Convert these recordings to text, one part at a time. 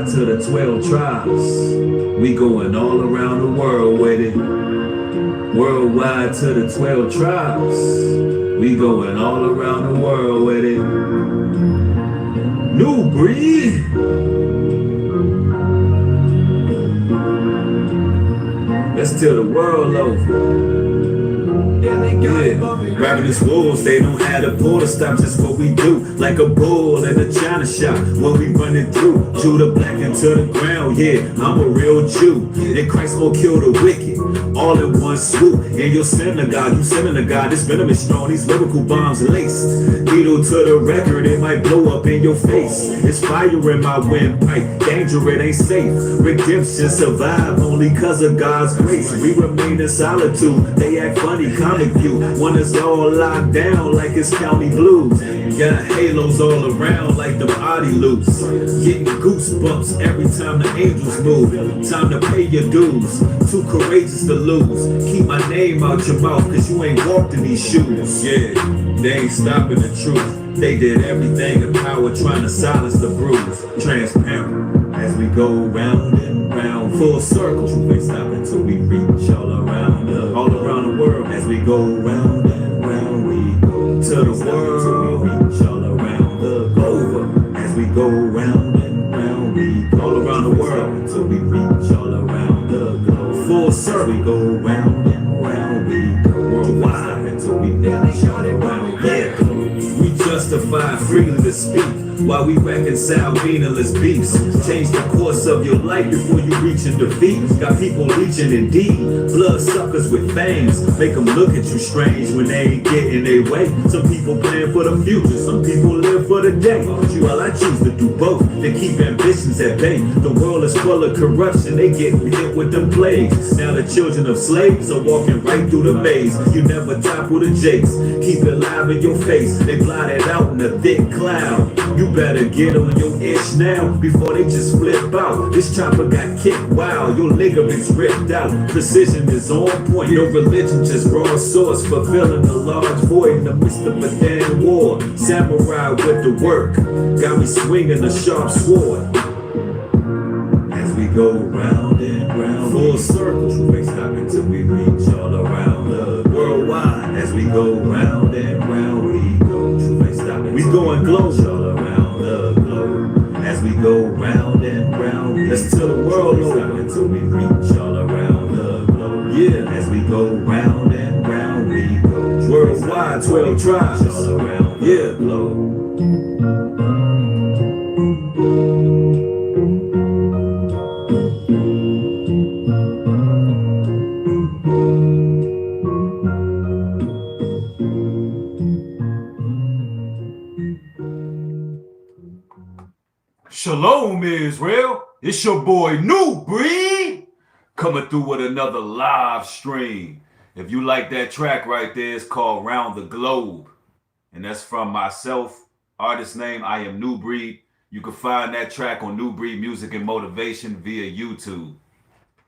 Worldwide to the 12 tribes. We going all around the world with it. Worldwide to the 12 tribes. We going all around the world with it. New breed. Let's tell the world over. Yeah, ravenous wolves, they don't have the pull to stop just what we do. Like a bull in a china shop when we running through. Judah black into the ground, yeah, I'm a real Jew. And Christ gon' kill the wicked, all in one swoop. And you're synagogue, you synagogue, this venom is strong, these lyrical bombs laced. Needle to the record, it might blow up in your face. It's fire in my windpipe, danger, it ain't safe. Redemption survive only cause of God's grace. We remain in solitude, they act funny, comic view. When it's all locked down like it's county blues. Got halos all around like the body loose. Getting goosebumps every time the angels move. Time to pay your dues, too courageous to lose. Keep my name out your mouth cause you ain't walked in these shoes. Yeah, they ain't stopping the truth. They did everything in power trying to silence the bruise. Transparent as we go round and round, full circle. Truth ain't stopping till we reach all around the world. As we go round and round, we go to the world till we reach all around the globe. As we go round and round, we go all around the world until we reach all around the globe. Full circle, we go round and round, we go worldwide until we reach all around. Yeah, we justify freely to speak while we reconcile meaningless beefs. Change the course of your life before you reach in defeat. Got people leeching indeed, blood suckers with fangs. Make them look at you strange when they ain't getting their way. Some people plan for the future, some people live for the day. Well, I choose to do both, to keep ambitions at bay. The world is full of corruption, they get hit with them plagues. Now the children of slaves are walking right through the maze. You never topple the jakes, keep it live in your face. They blot it out in a thick cloud. You better get on your itch now before they just flip out. This chopper got kicked wild, your ligaments ripped out. Precision is on point, no religion, just raw source. Fulfilling a large void in the midst of a damn war. Samurai with the work, got me swinging a sharp sword. As we go round and round, full circle, truth ain't stopping till we reach all around the worldwide. As we go round and round, we go, truth ain't stopping. We going global all around the globe. As we go round and round, let's tell the world over until we reach all around the globe. Yeah, as we go round and round, we go worldwide, 12 tribes all around the globe. Shalom, Israel. It's your boy New Breed coming through with another live stream. If you like that track right there, it's called Round the Globe. And that's from myself, artist name, I am New Breed. You can find that track on New Breed Music and Motivation via YouTube.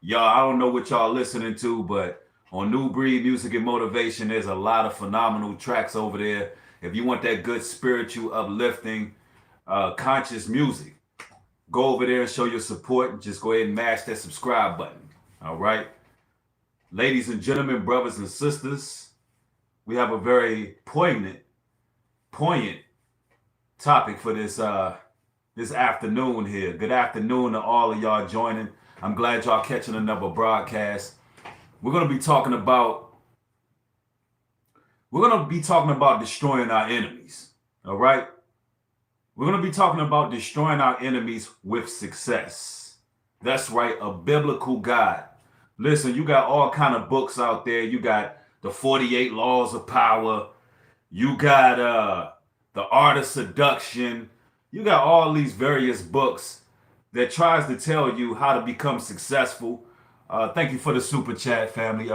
Y'all, I don't know what y'all listening to, but on New Breed Music and Motivation, there's a lot of phenomenal tracks over there. If you want that good spiritual, uplifting, conscious music, go over there and show your support and just go ahead and mash that subscribe button. All right. Ladies and gentlemen, brothers and sisters, we have a very poignant topic for this afternoon here. Good afternoon to all of y'all joining. I'm glad y'all catching another broadcast. We're going to be talking about destroying our enemies. All right. We're going to be talking about destroying our enemies with success. That's right, a biblical guide. Listen, you got all kind of books out there. You got the 48 Laws of Power. You got the Art of Seduction. You got all these various books that tries to tell you how to become successful. Thank you for the super chat, family.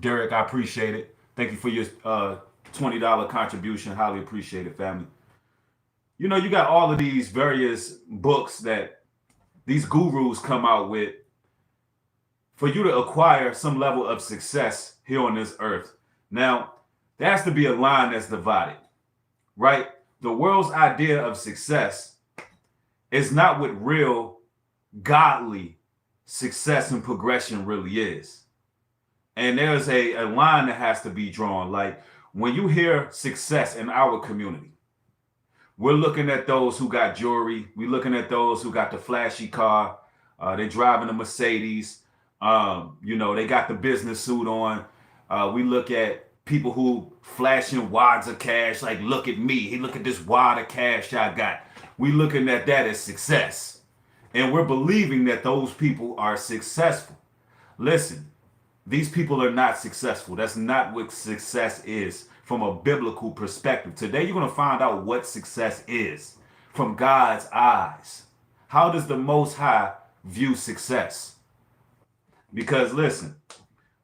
Derek, I appreciate it. Thank you for your $20 contribution. Highly appreciate it, family. You know, you got all of these various books that these gurus come out with for you to acquire some level of success here on this earth. Now, there has to be a line that's divided, right? The world's idea of success is not what real godly success and progression really is. And there's a line that has to be drawn. Like when you hear success in our community, we're looking at those who got jewelry. We're looking at those who got the flashy car. They're driving a Mercedes. They got the business suit on. We look at people who flashing wads of cash. Like, look at me. Hey, look at this wad of cash I got. We looking at that as success. And we're believing that those people are successful. Listen, these people are not successful. That's not what success is from a biblical perspective. Today, you're going to find out what success is from God's eyes. How does the Most High view success? Because listen,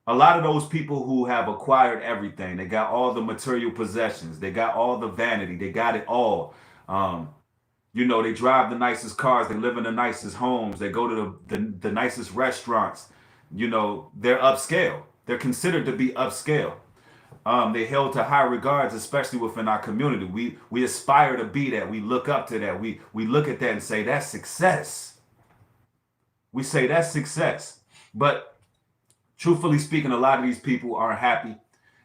a lot of those people who have acquired everything, they got all the material possessions, they got all the vanity, they got it all. They drive the nicest cars, they live in the nicest homes, they go to the nicest restaurants. They're upscale. They're considered to be upscale. They held to high regards, especially within our community. We aspire to be that. We look up to that. We look at that and say, that's success. We say that's success. But truthfully speaking, a lot of these people aren't happy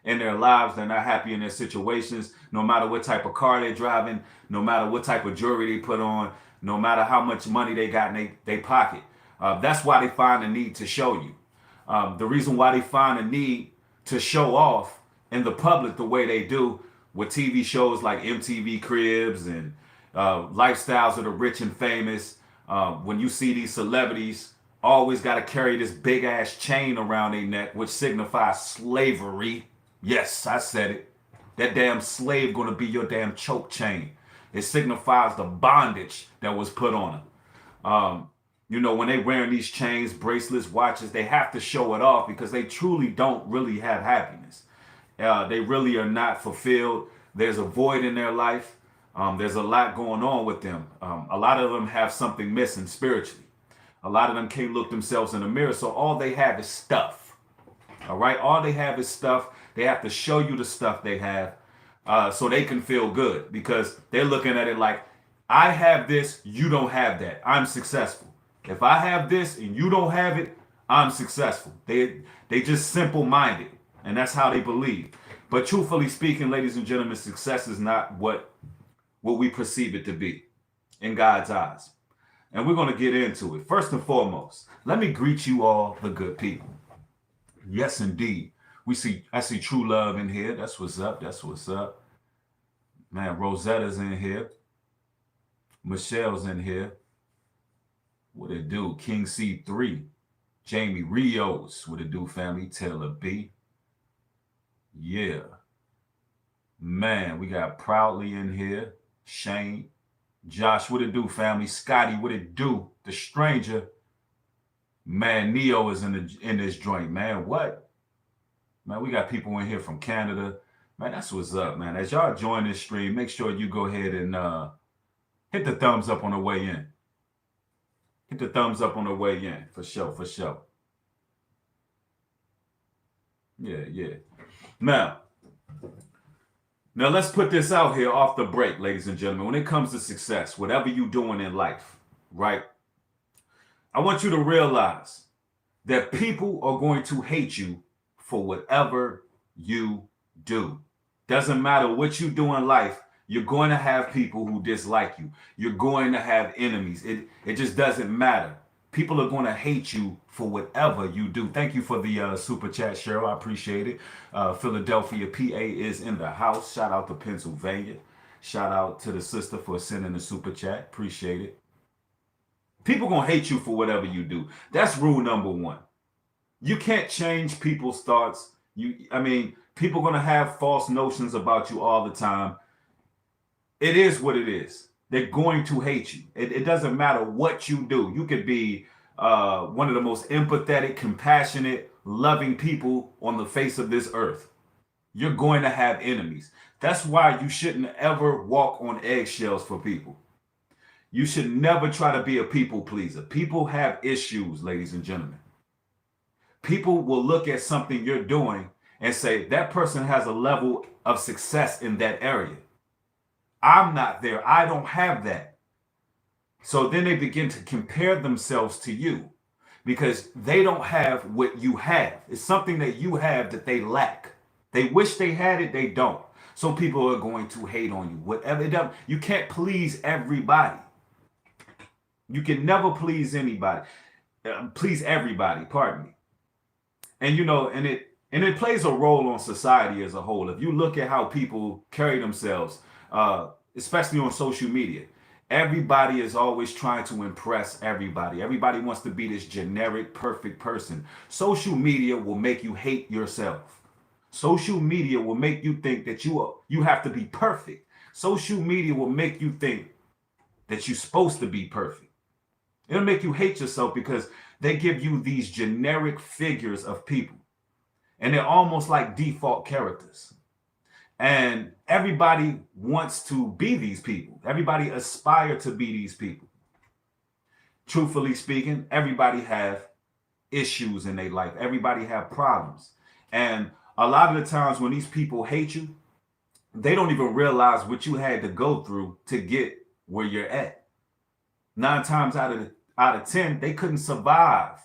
in their lives. They're not happy in their situations, no matter what type of car they're driving, no matter what type of jewelry they put on, no matter how much money they got in their pocket. That's why they find the need to show you. The reason why they find a need to show off in the public the way they do with TV shows like MTV Cribs and lifestyles of the rich and famous. When you see these celebrities always got to carry this big ass chain around their neck, which signifies slavery. Yes, I said it. That damn slave going to be your damn choke chain. It signifies the bondage that was put on them. When they wearing these chains, bracelets, watches, they have to show it off because they truly don't really have happiness. They really are not fulfilled. There's a void in their life. There's a lot going on with them. A lot of them have something missing spiritually. A lot of them can't look themselves in the mirror. So all they have is stuff. All right. All they have is stuff. They have to show you the stuff they have so they can feel good because they're looking at it like, I have this, you don't have that. I'm successful. If I have this and you don't have it, I'm successful. They just simple-minded, and that's how they believe. But truthfully speaking, ladies and gentlemen, success is not what we perceive it to be in God's eyes. And we're going to get into it. First and foremost, let me greet you all, the good people. Yes, indeed. I see true love in here. That's what's up. That's what's up. Man, Rosetta's in here. Michelle's in here. What it do? King C3. Jamie Rios. What it do, family? Taylor B. Yeah. Man, we got Proudly in here. Shane. Josh, what it do, family? Scotty, what it do? The Stranger. Man, Neo is in this joint, man. What? Man, we got people in here from Canada. Man, that's what's up, man. As y'all join this stream, make sure you go ahead and hit the thumbs up on the way in. Hit the thumbs up on the way in, for sure, for sure. Yeah. Now let's put this out here off the break, ladies and gentlemen. When it comes to success, whatever you're doing in life, right? I want you to realize that people are going to hate you for whatever you do. Doesn't matter what you do in life, you're going to have people who dislike you. You're going to have enemies. It just doesn't matter. People are going to hate you for whatever you do. Thank you for the super chat, Cheryl. I appreciate it. Philadelphia, PA is in the house. Shout out to Pennsylvania. Shout out to the sister for sending the super chat. Appreciate it. People going to hate you for whatever you do. That's rule number one. You can't change people's thoughts. People going to have false notions about you all the time. It is what it is. They're going to hate you. It doesn't matter what you do. You could be one of the most empathetic, compassionate, loving people on the face of this earth. You're going to have enemies. That's why you shouldn't ever walk on eggshells for people. You should never try to be a people pleaser. People have issues, ladies and gentlemen. People will look at something you're doing and say, that person has a level of success in that area. I'm not there. I don't have that. So then they begin to compare themselves to you because they don't have what you have. It's something that you have that they lack. They wish they had it, they don't. So people are going to hate on you. Whatever it does, you can't please everybody. You can never please anybody. Please everybody, pardon me. And and it plays a role on society as a whole. If you look at how people carry themselves, especially on social media, everybody is always trying to impress everybody. Everybody wants to be this generic, perfect person. Social media will make you hate yourself. Social media will make you think that you have to be perfect. Social media will make you think that you're supposed to be perfect. It'll make you hate yourself because they give you these generic figures of people, and they're almost like default characters. And everybody wants to be these people. Everybody aspire to be these people. Truthfully speaking, everybody have issues in their life. Everybody have problems. And a lot of the times when these people hate you, they don't even realize what you had to go through to get where you're at. 9 times out of 10, they couldn't survive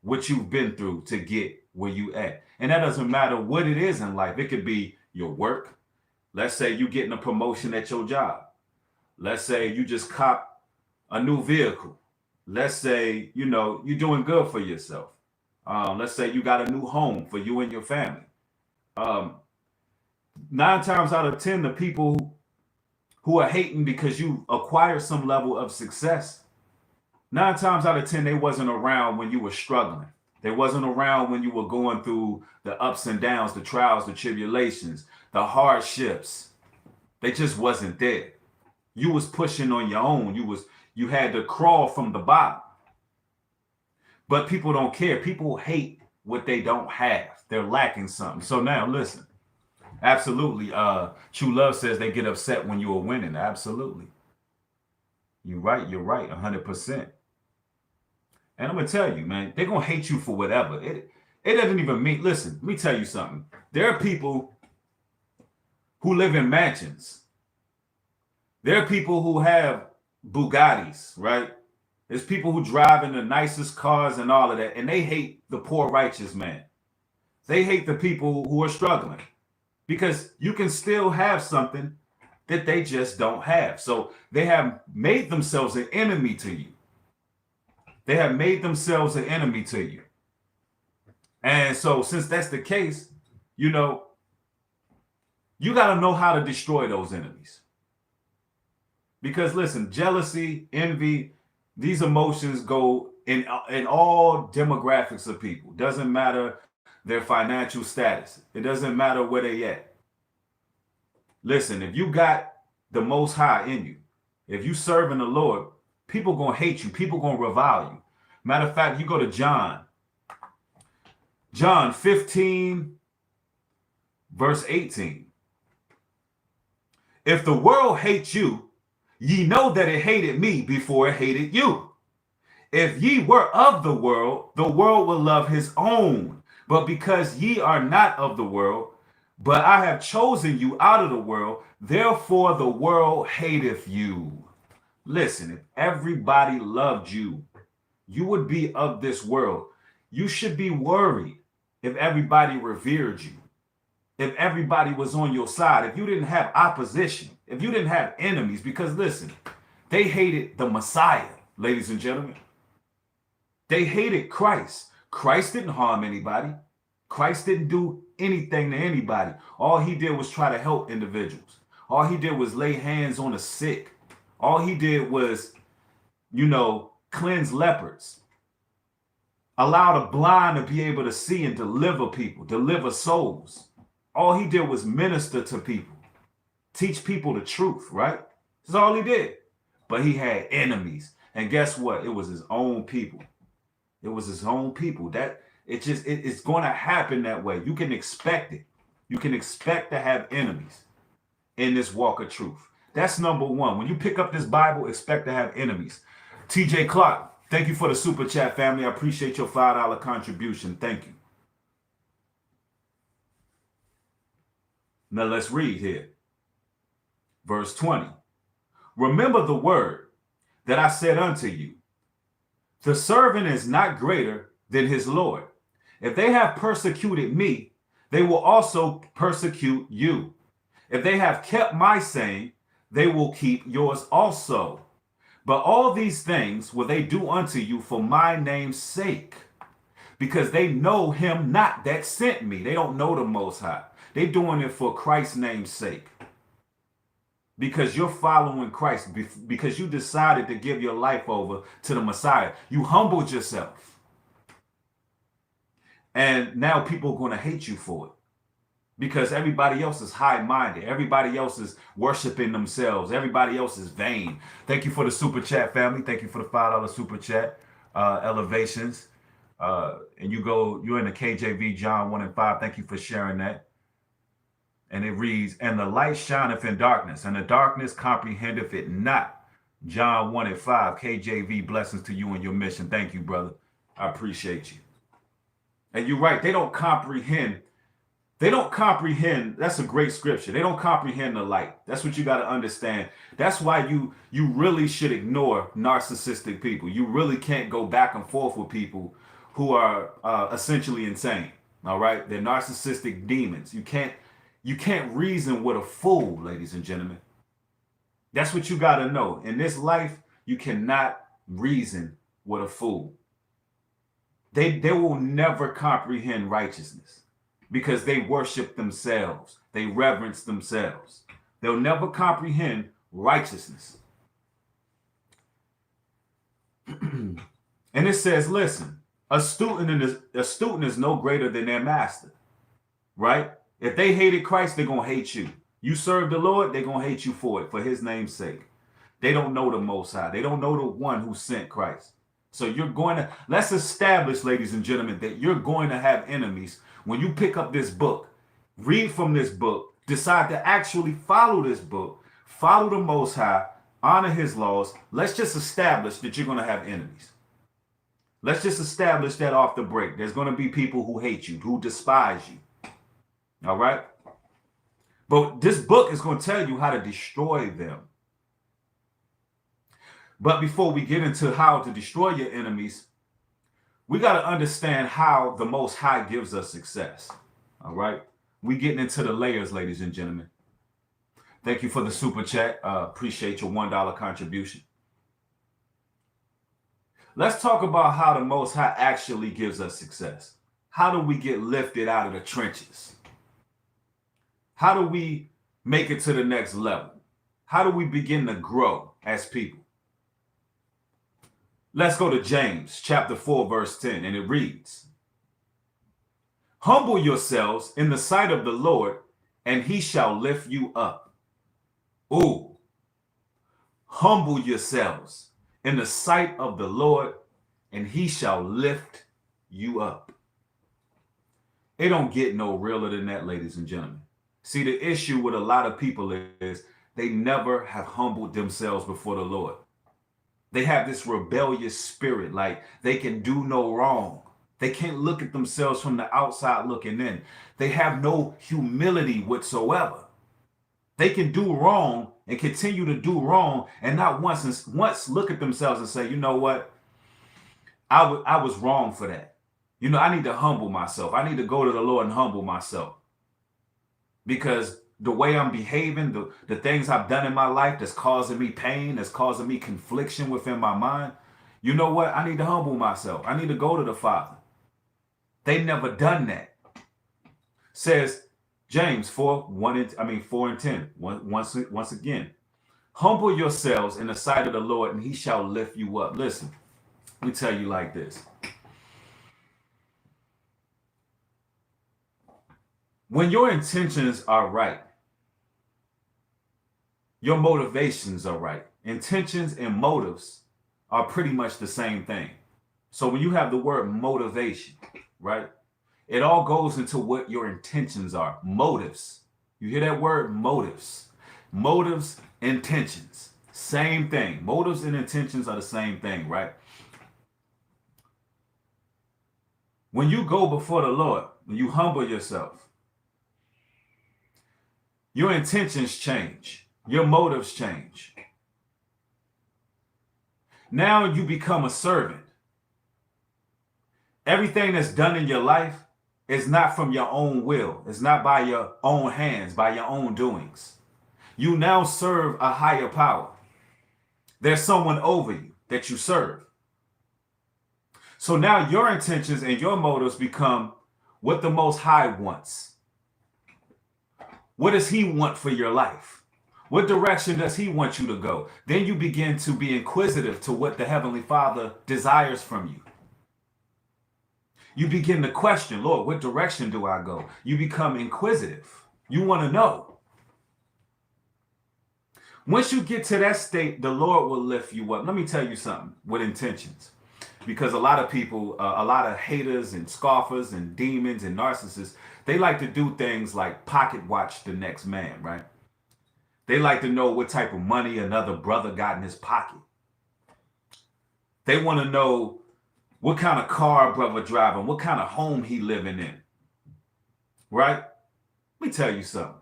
what you've been through to get where you at. And that doesn't matter what it is in life. It could be your work. Let's say you getting a promotion at your job. Let's say you just cop a new vehicle. Let's say, you're doing good for yourself. Let's say you got a new home for you and your family. Um, 9 times out of 10, the people who are hating because you acquired some level of success, 9 times out of 10, they wasn't around when you were struggling. They wasn't around when you were going through the ups and downs, the trials, the tribulations, the hardships. They just wasn't there. You was pushing on your own. You had to crawl from the bottom. But people don't care. People hate what they don't have. They're lacking something. So now listen. Absolutely. True Love says they get upset when you are winning. Absolutely. You're right. 100%. And I'm going to tell you, man, they're going to hate you for whatever. It doesn't even mean, listen, let me tell you something. There are people who live in mansions. There are people who have Bugattis, right? There's people who drive in the nicest cars and all of that, and they hate the poor righteous man. They hate the people who are struggling because you can still have something that they just don't have. So they have made themselves an enemy to you. They have made themselves an enemy to you. And so since that's the case, you got to know how to destroy those enemies. Because listen, jealousy, envy, these emotions go in all demographics of people. Doesn't matter their financial status. It doesn't matter where they at. Listen, if you got the Most High in you, if you serving the Lord, people gonna hate you. People gonna revile you. Matter of fact, you go to John 15, verse 18. If the world hates you, ye know that it hated me before it hated you. If ye were of the world will love his own. But because ye are not of the world, but I have chosen you out of the world, therefore the world hateth you. Listen, if everybody loved you, you would be of this world. You should be worried if everybody revered you, if everybody was on your side, if you didn't have opposition, if you didn't have enemies, because listen, they hated the Messiah, ladies and gentlemen. They hated Christ. Christ didn't harm anybody. Christ didn't do anything to anybody. All he did was try to help individuals. All he did was lay hands on the sick. All he did was, cleanse lepers. Allow the blind to be able to see and deliver people, deliver souls. All he did was minister to people, teach people the truth, right? That's all he did. But he had enemies. And guess what? It was his own people. It was his own people. It's going to happen that way. You can expect it. You can expect to have enemies in this walk of truth. That's number one. When you pick up this Bible, expect to have enemies. TJ Clark, thank you for the super chat, family. I appreciate your $5 contribution. Thank you. Now let's read here. Verse 20. Remember the word that I said unto you, the servant is not greater than his Lord. If they have persecuted me, they will also persecute you. If they have kept my saying, they will keep yours also. But all these things will they do unto you for my name's sake, because they know him not that sent me. They don't know the Most High. They're doing it for Christ's name's sake. Because you're following Christ, because you decided to give your life over to the Messiah. You humbled yourself. And now people are going to hate you for it. Because everybody else is high-minded. Everybody else is worshiping themselves. Everybody else is vain. Thank you for the super chat, family. Thank you for the $5 super chat. Elevations. And you're in the KJV, John 1 and 5. Thank you for sharing that. And it reads, and the light shineth in darkness, and the darkness comprehendeth it not. John 1 and 5. KJV, blessings to you and your mission. Thank you, brother. I appreciate you. And you're right. They don't comprehend. That's a great scripture. They don't comprehend the light. That's what you got to understand. That's why you really should ignore narcissistic people. You really can't go back and forth with people who are essentially insane. All right. They're narcissistic demons. You can't reason with a fool, ladies and gentlemen. That's what you got to know. In this life, you cannot reason with a fool. They will never comprehend righteousness. Because they worship themselves. They reverence themselves. They'll never comprehend righteousness. And it says, listen, a student is no greater than their master. Right? If they hated Christ, they're going to hate you. You serve the Lord, they're going to hate you for it, for his name's sake. They don't know the Most High. They don't know the one who sent Christ. So let's establish, ladies and gentlemen, that you're going to have enemies. When you pick up this book, read from this book, decide to actually follow this book, follow the Most High, honor his laws, let's just establish that you're going to have enemies. Let's just establish that off the break. There's going to be people who hate you, who despise you. All right? But this book is going to tell you how to destroy them. But before we get into how to destroy your enemies, we got to understand how the Most High gives us success. All right. We getting into the layers, ladies and gentlemen. Thank you for the super chat. Appreciate your $1 contribution. Let's talk about how the Most High actually gives us success. How do we get lifted out of the trenches? How do we make it to the next level? How do we begin to grow as people? Let's go to James chapter 4, verse 10, and it reads, humble yourselves in the sight of the Lord, and he shall lift you up. Ooh, humble yourselves in the sight of the Lord, and he shall lift you up. It don't get no realer than that, ladies and gentlemen. See, the issue with a lot of people is they never have humbled themselves before the Lord. They have this rebellious spirit, like they can do no wrong. They can't look at themselves from the outside looking in. They have no humility whatsoever. They can do wrong and continue to do wrong and not once look at themselves and say, you know what? I was wrong for that. You know, I need to humble myself. I need to go to the Lord and humble myself. Because the way I'm behaving, the things I've done in my life that's causing me pain, that's causing me confliction within my mind, you know what? I need to humble myself. I need to go to the Father. They never done that. Says James 4 and 10. Once again, humble yourselves in the sight of the Lord, and he shall lift you up. Listen, let me tell you like this. When your intentions are right, your motivations are right. Intentions and motives are pretty much the same thing. So when you have the word motivation, right, it all goes into what your intentions are. Motives. You hear that word? Motives. Motives, intentions. Same thing. Motives and intentions are the same thing, right? When you go before the Lord, when you humble yourself, your intentions change. Your motives change. Now you become a servant. Everything that's done in your life is not from your own will. It's not by your own hands, by your own doings. You now serve a higher power. There's someone over you that you serve. So now your intentions and your motives become what the Most High wants. What does He want for your life? What direction does He want you to go? Then you begin to be inquisitive to what the Heavenly Father desires from you. You begin to question, Lord, what direction do I go? You become inquisitive. You want to know. Once you get to that state, the Lord will lift you up. Let me tell you something with intentions. Because a lot of people, a lot of haters and scoffers and demons and narcissists, they like to do things like pocket watch the next man, right? They like to know what type of money another brother got in his pocket. They want to know what kind of car brother driving, what kind of home he living in, right? Let me tell you something.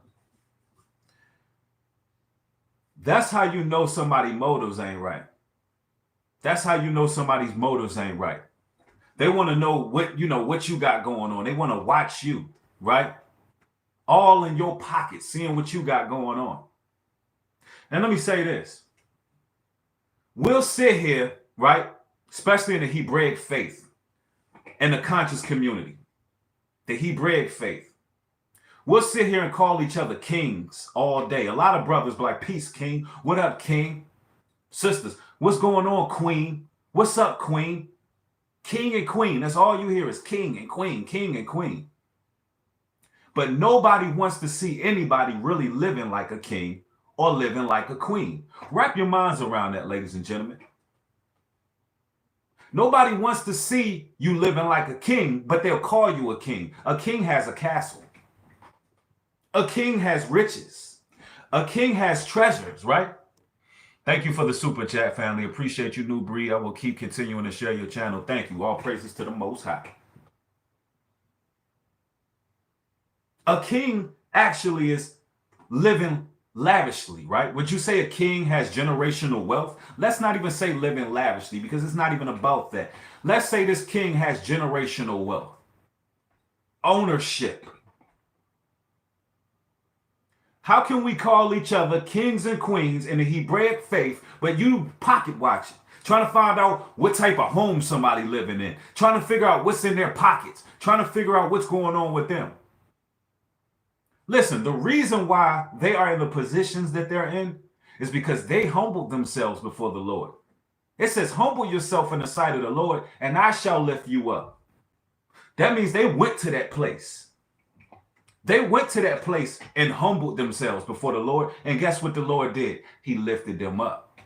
That's how you know somebody's motives ain't right. That's how you know somebody's motives ain't right. They want to know what you got going on. They want to watch you, right? All in your pocket, seeing what you got going on. And let me say this. We'll sit here, right? Especially in the Hebraic faith and the conscious community, the Hebraic faith. We'll sit here and call each other kings all day. A lot of brothers be like, peace, king. What up, king? Sisters, what's going on, queen? What's up, queen? King and queen. That's all you hear is king and queen, king and queen. But nobody wants to see anybody really living like a king or living like a queen. Wrap your minds around that, ladies and gentlemen. Nobody wants to see you living like a king, but they'll call you a king. A king has a castle. A king has riches. A king has treasures, right? Thank you for the super chat, family. Appreciate you, New Breed. I will keep continuing to share your channel. Thank you. All praises to the Most High. A king actually is living lavishly, right? Would you say a king has generational wealth? Let's not even say living lavishly, because it's not even about that. Let's say this king has generational wealth, ownership. How can we call each other kings and queens in the Hebraic faith, but you pocket watching, trying to find out what type of home somebody living in, trying to figure out what's in their pockets, trying to figure out what's going on with them? Listen, the reason why they are in the positions that they're in is because they humbled themselves before the Lord. It says, humble yourself in the sight of the Lord, and I shall lift you up. That means they went to that place. They went to that place and humbled themselves before the Lord. And guess what the Lord did? He lifted them up.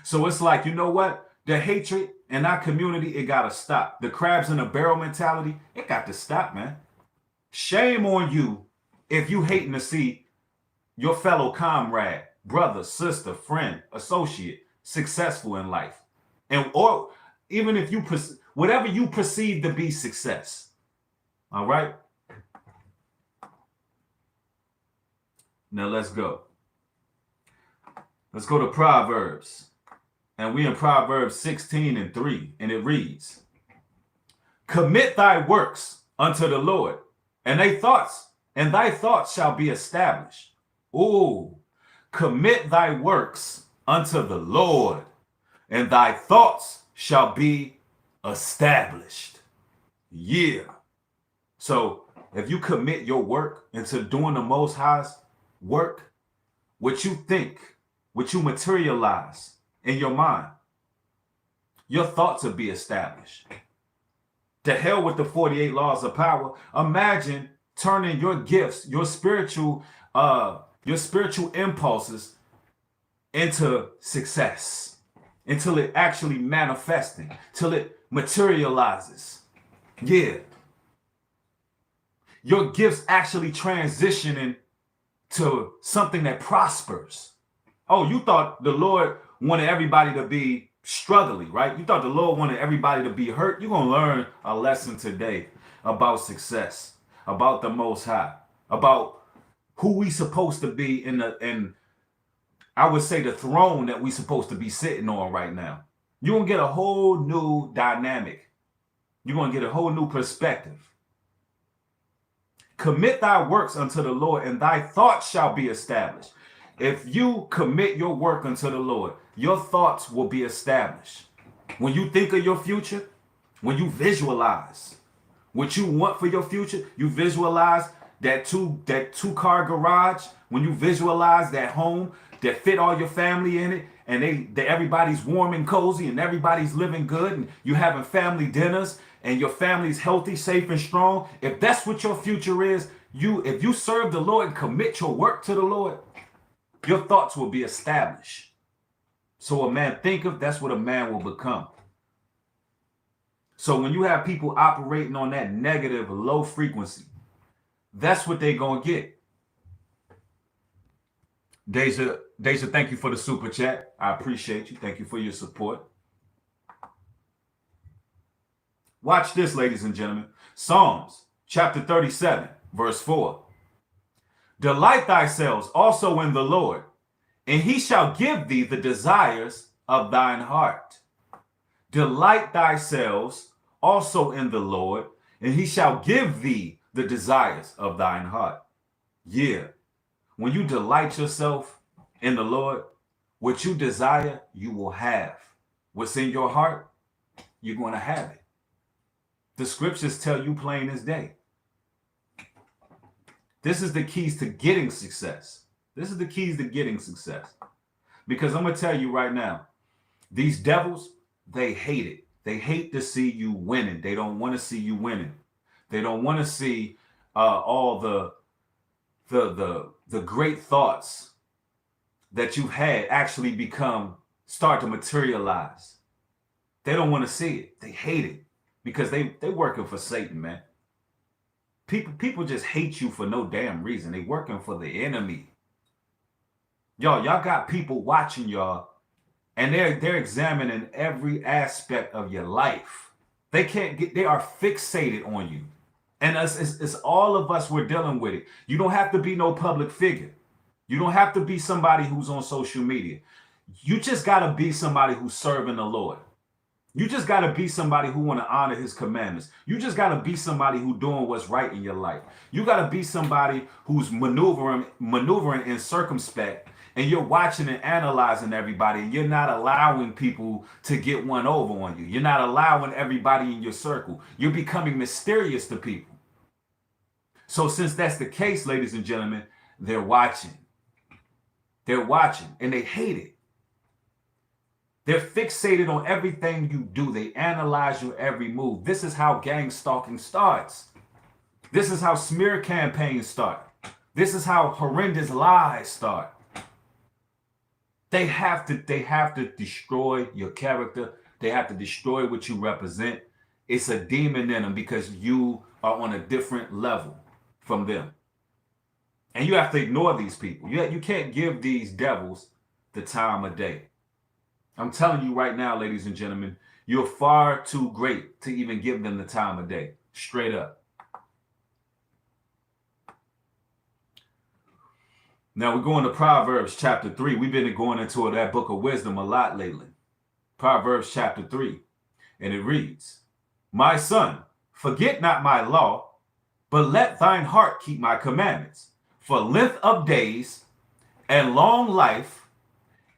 So it's like, you know what? The hatred in our community, it got to stop. The crabs in a barrel mentality, it got to stop, man. Shame on you if you hating to see your fellow comrade, brother, sister, friend, associate successful in life. And or even if you, whatever you perceive to be success. All right? Now let's go. Let's go to Proverbs. And we in Proverbs 16:3. And it reads, commit thy works unto the Lord, and thy thoughts shall be established. Ooh, commit thy works unto the Lord, and thy thoughts shall be established. Yeah. So if you commit your work into doing the Most High's work, what you think, what you materialize in your mind, your thoughts will be established. To hell with the 48 laws of power. Imagine turning your gifts, your spiritual impulses into success, until it actually manifesting, till it materializes. Yeah. Your gifts actually transitioning to something that prospers. Oh, you thought the Lord wanted everybody to be struggling, right? You thought the Lord wanted everybody to be hurt. You're going to learn a lesson today about success, about the Most High, about who we supposed to be in I would say the throne that we're supposed to be sitting on right now. You're going to get a whole new dynamic. You're going to get a whole new perspective. Commit thy works unto the Lord, and thy thoughts shall be established. If you commit your work unto the Lord, your thoughts will be established. When you think of your future, when you visualize what you want for your future, you visualize that two-car garage, when you visualize that home that fit all your family in it, and everybody's warm and cozy and everybody's living good, and you having family dinners and your family's healthy, safe, and strong. If that's what your future is, if you serve the Lord and commit your work to the Lord, your thoughts will be established. So a man thinketh, that's what a man will become. So when you have people operating on that negative, low frequency, that's what they're going to get. Deja, thank you for the super chat. I appreciate you. Thank you for your support. Watch this, ladies and gentlemen. Psalms chapter 37, verse 4. Delight thyself also in the Lord, and he shall give thee the desires of thine heart. Delight thyself also in the Lord, and he shall give thee the desires of thine heart. Yeah. When you delight yourself in the Lord, what you desire, you will have. What's in your heart, you're going to have it. The scriptures tell you plain as day. This is the keys to getting success. This is the keys to getting success. Because I'm going to tell you right now, these devils, they hate it. They hate to see you winning. They don't want to see you winning. They don't want to see all the great thoughts that you've had actually start to materialize. They don't want to see it. They hate it because they working for Satan, man. People just hate you for no damn reason. They working for the enemy. Y'all got people watching y'all, and they're examining every aspect of your life. They are fixated on you. And it's all of us, we're dealing with it. You don't have to be no public figure. You don't have to be somebody who's on social media. You just got to be somebody who's serving the Lord. You just got to be somebody who want to honor his commandments. You just got to be somebody who doing what's right in your life. You got to be somebody who's maneuvering in circumspect, and you're watching and analyzing everybody, and you're not allowing people to get one over on you. You're not allowing everybody in your circle. You're becoming mysterious to people. So since that's the case, ladies and gentlemen, they're watching. They're watching, and they hate it. They're fixated on everything you do. They analyze your every move. This is how gang stalking starts. This is how smear campaigns start. This is how horrendous lies start. They have to destroy your character. They have to destroy what you represent. It's a demon in them because you are on a different level from them. And you have to ignore these people. You can't give these devils the time of day. I'm telling you right now, ladies and gentlemen, you're far too great to even give them the time of day. Straight up. Now we're going to Proverbs chapter 3. We've been going into that book of wisdom a lot lately. Proverbs chapter 3. And it reads, My son, forget not my law, but let thine heart keep my commandments. For length of days and long life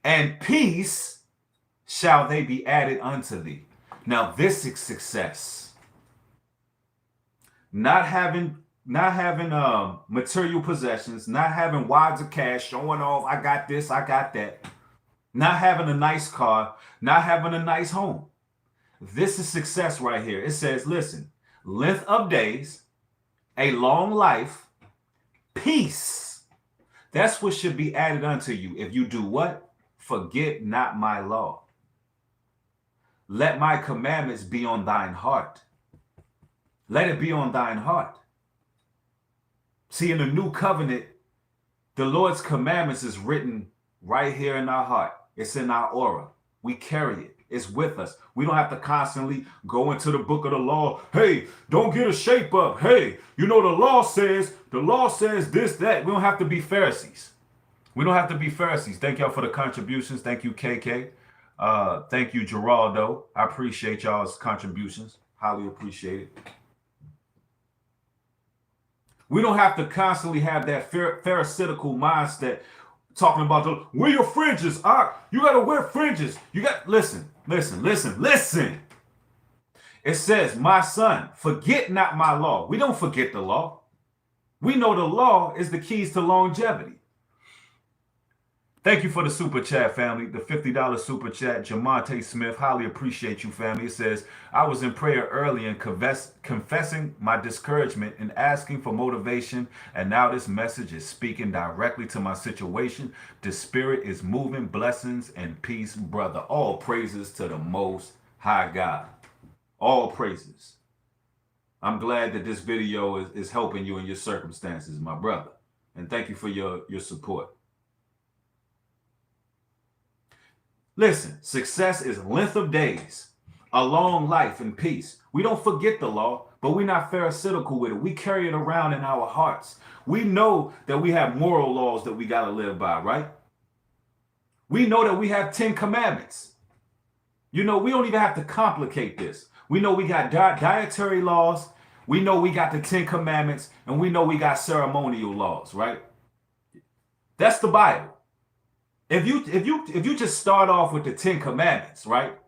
and peace shall they be added unto thee. Now this is success. Not having material possessions, not having wads of cash, showing off, I got this, I got that. Not having a nice car, not having a nice home. This is success right here. It says, listen, length of days, a long life, peace. That's what should be added unto you. If you do what? Forget not my law. Let my commandments be on thine heart. Let it be on thine heart. See, in the new covenant, the Lord's commandments is written right here in our heart. It's in our aura. We carry it. It's with us. We don't have to constantly go into the book of the law. Hey, don't get a shape up. Hey, the law says this, that. We don't have to be Pharisees. We don't have to be Pharisees. Thank y'all for the contributions. Thank you, KK. Thank you, Geraldo. I appreciate y'all's contributions. Highly appreciate it. We don't have to constantly have that pharisaical mindset talking about the wear your fringes. You gotta wear fringes. You got listen. It says, my son, forget not my law. We don't forget the law. We know the law is the keys to longevity. Thank you for the super chat, family. The $50 super chat. Jamonte Smith, highly appreciate you, family. It says, I was in prayer early and confessing my discouragement and asking for motivation. And now this message is speaking directly to my situation. The spirit is moving. Blessings and peace, brother. All praises to the Most High God. All praises. I'm glad that this video is helping you in your circumstances, my brother. And thank you for your support. Listen, success is length of days, a long life and peace. We don't forget the law, but we're not pharisaical with it. We carry it around in our hearts. We know that we have moral laws that we got to live by, right? We know that we have 10 commandments. You know, we don't even have to complicate this. We know we got dietary laws. We know we got the 10 commandments, and we know we got ceremonial laws, right? That's the Bible. If you just start off with the 10 commandments, right?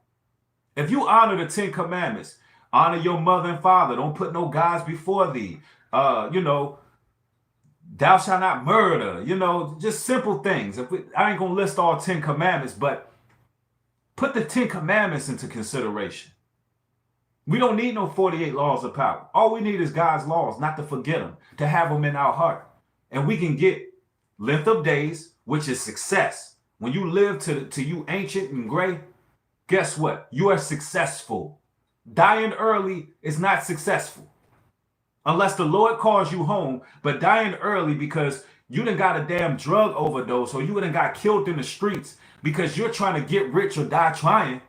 If you honor the 10 commandments, honor your mother and father, don't put no gods before thee, thou shalt not murder, just simple things. I ain't gonna list all 10 commandments, but put the 10 commandments into consideration. We don't need no 48 laws of power. All we need is God's laws, not to forget them, to have them in our heart. And we can get length of days, which is success. When you live to you ancient and gray, guess what? You are successful. Dying early is not successful. Unless the Lord calls you home, but dying early because you done got a damn drug overdose or you done got killed in the streets because you're trying to get rich or die trying,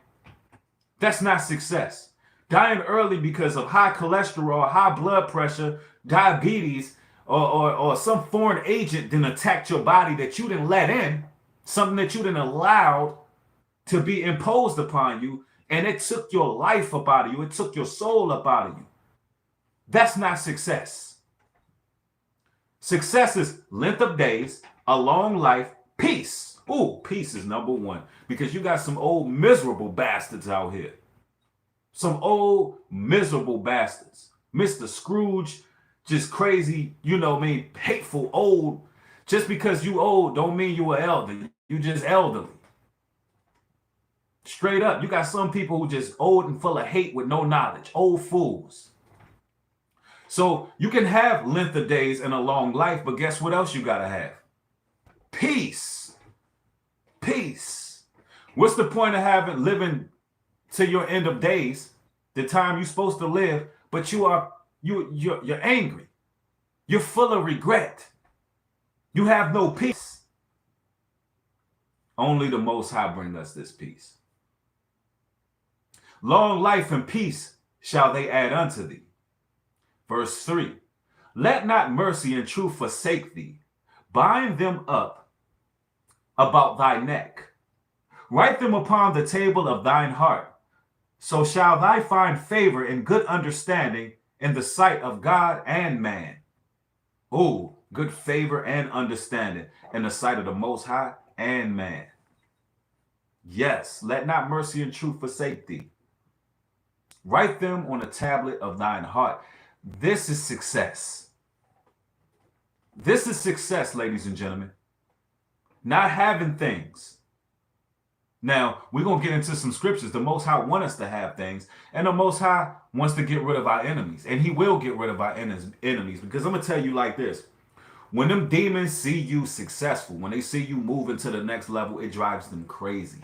that's not success. Dying early because of high cholesterol, high blood pressure, diabetes, or some foreign agent then attacked your body that you didn't let in, something that you didn't allow to be imposed upon you, and it took your life up out of you. It took your soul up out of you. That's not success. Success is length of days, a long life, peace. Ooh, peace is number one because you got some old miserable bastards out here. Some old miserable bastards. Mr. Scrooge, just crazy, hateful, old. Just because you old don't mean you are elderly. You just elderly. Straight up, you got some people who just old and full of hate with no knowledge. Old fools. So you can have length of days and a long life, but guess what else you got to have? Peace. Peace. What's the point of living to your end of days, the time you're supposed to live, but you're angry. You're full of regret. You have no peace. Only the Most High bring us this peace. Long life and peace shall they add unto thee. Verse 3. Let not mercy and truth forsake thee. Bind them up about thy neck. Write them upon the table of thine heart. So shall thou find favor and good understanding in the sight of God and man. Oh, good favor and understanding in the sight of the Most High and man. Yes, let not mercy and truth forsake thee. Write them on a tablet of thine heart. This is success. This is success, ladies and gentlemen. Not having things. Now, we're going to get into some scriptures. The Most High wants us to have things, and the Most High wants to get rid of our enemies, and he will get rid of our enemies, because I'm going to tell you like this. When them demons see you successful, when they see you moving to the next level, it drives them crazy.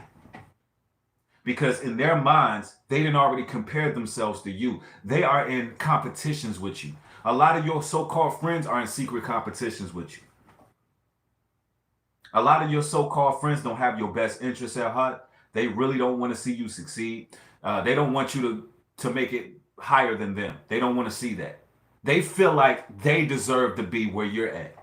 Because in their minds, they didn't already compare themselves to you. They are in competitions with you. A lot of your so-called friends are in secret competitions with you. A lot of your so-called friends don't have your best interests at heart. They really don't want to see you succeed. They don't want you to make it higher than them. They don't want to see that. They feel like they deserve to be where you're at.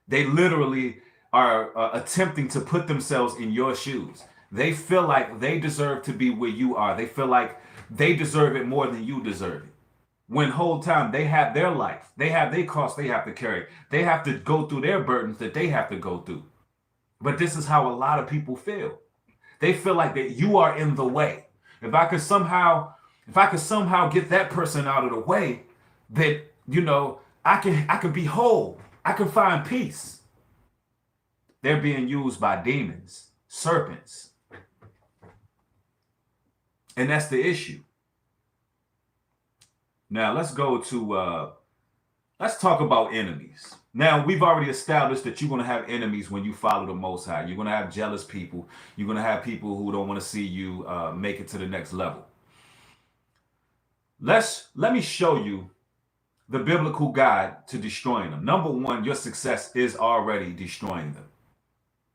They literally are attempting to put themselves in your shoes. They feel like they deserve to be where you are. They feel like they deserve it more than you deserve it. When whole time they have their life, they have their costs they have to carry. They have to go through their burdens that they have to go through. But this is how a lot of people feel. They feel like that you are in the way. If I could somehow get that person out of the way, that I can be whole. I can find peace. They're being used by demons, serpents. And that's the issue. Now let's go to let's talk about enemies. Now, we've already established that you're going to have enemies when you follow the Most High. You're going to have jealous people. You're going to have people who don't want to see you make it to the next level. Let me show you the biblical guide to destroying them. Number one, your success is already destroying them.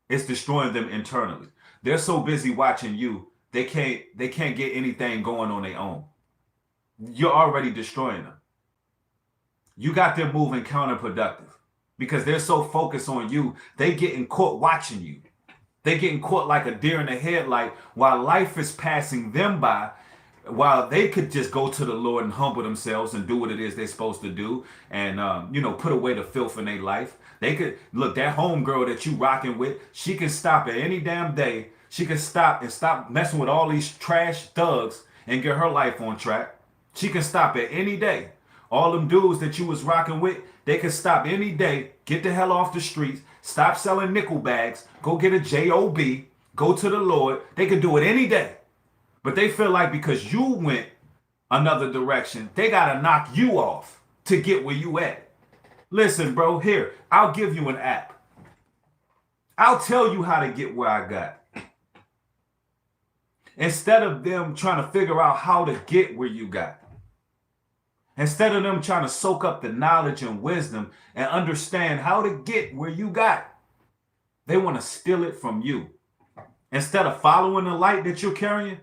It's destroying them internally. They're so busy watching you, they can't get anything going on their own. You're already destroying them. You got them moving counterproductive because they're so focused on you. They getting caught watching you. They getting caught like a deer in the headlight while life is passing them by, while they could just go to the Lord and humble themselves and do what it is they're supposed to do and, put away the filth in their life. They could look, that homegirl that you rocking with, she can stop at any damn day. She can stop messing with all these trash thugs and get her life on track. She can stop at any day. All them dudes that you was rocking with, they can stop any day, get the hell off the streets, stop selling nickel bags, go get a job, go to the Lord. They can do it any day. But they feel like because you went another direction, they got to knock you off to get where you at. Listen, bro, here, I'll give you an app. I'll tell you how to get where I got. Instead of them trying to figure out how to get where you got. Instead of them trying to soak up the knowledge and wisdom and understand how to get where you got, they want to steal it from you. Instead of following the light that you're carrying,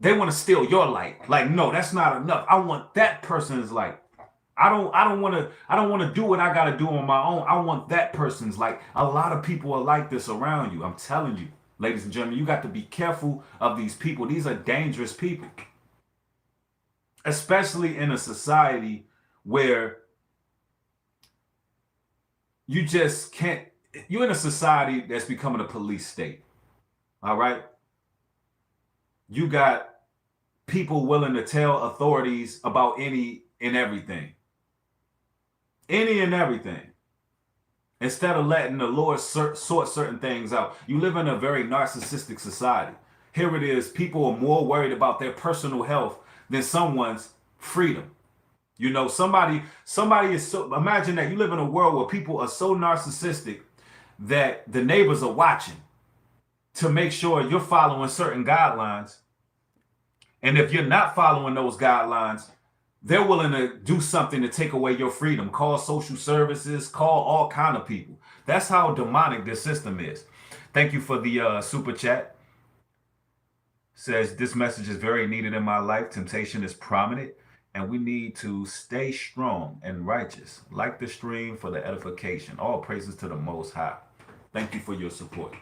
they want to steal your light. Like, no, that's not enough. I want that person's light. I don't want to do what I got to do on my own. I want that person's light. A lot of people are like this around you. I'm telling you, ladies and gentlemen, you got to be careful of these people. These are dangerous people. Especially in a society where you just can't, you're in a society that's becoming a police state. All right. You got people willing to tell authorities about any and everything. Any and everything. Instead of letting the Lord sort certain things out. You live in a very narcissistic society. Here it is. People are more worried about their personal health than someone's freedom. Somebody is so, imagine that you live in a world where people are so narcissistic that the neighbors are watching to make sure you're following certain guidelines. And if you're not following those guidelines, they're willing to do something to take away your freedom. Call social services, call all kind of people. That's how demonic this system is. Thank you for the super chat. Says this message is very needed in my life. Temptation is prominent and we need to stay strong and righteous. Like the stream for the edification. All praises to the Most High. Thank you for your support.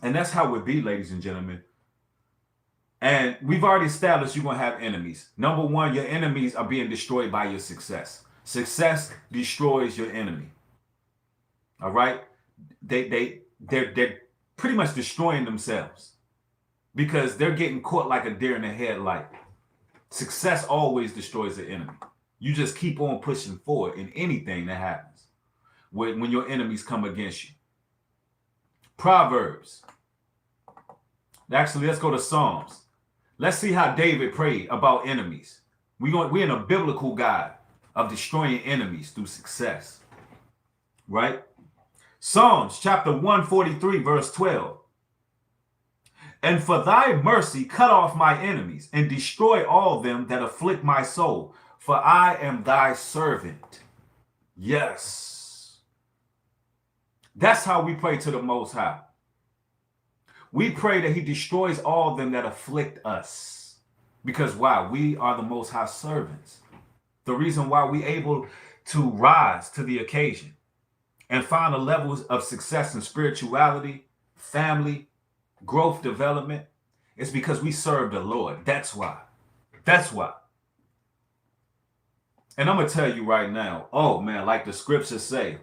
And that's how it be, ladies and gentlemen. And we've already established you're going to have enemies. Number one, your enemies are being destroyed by your success. Success destroys your enemy. All right? They're pretty much destroying themselves because they're getting caught like a deer in the headlight. Success always destroys the enemy. You just keep on pushing forward in anything that happens when your enemies come against you. Proverbs. Actually, let's go to Psalms. Let's see how David prayed about enemies. We're in a biblical guide of destroying enemies through success. Right? Psalms chapter 143, verse 12. And for thy mercy, cut off my enemies and destroy all them that afflict my soul, for I am thy servant. Yes. That's how we pray to the Most High. We pray that he destroys all them that afflict us. Because why? We are the Most High servants. The reason why we able to rise to the occasion. and find the levels of success in spirituality, family, growth, development, it's because we serve the Lord. That's why. That's why. And I'm going to tell you right now, oh man, like the scriptures say,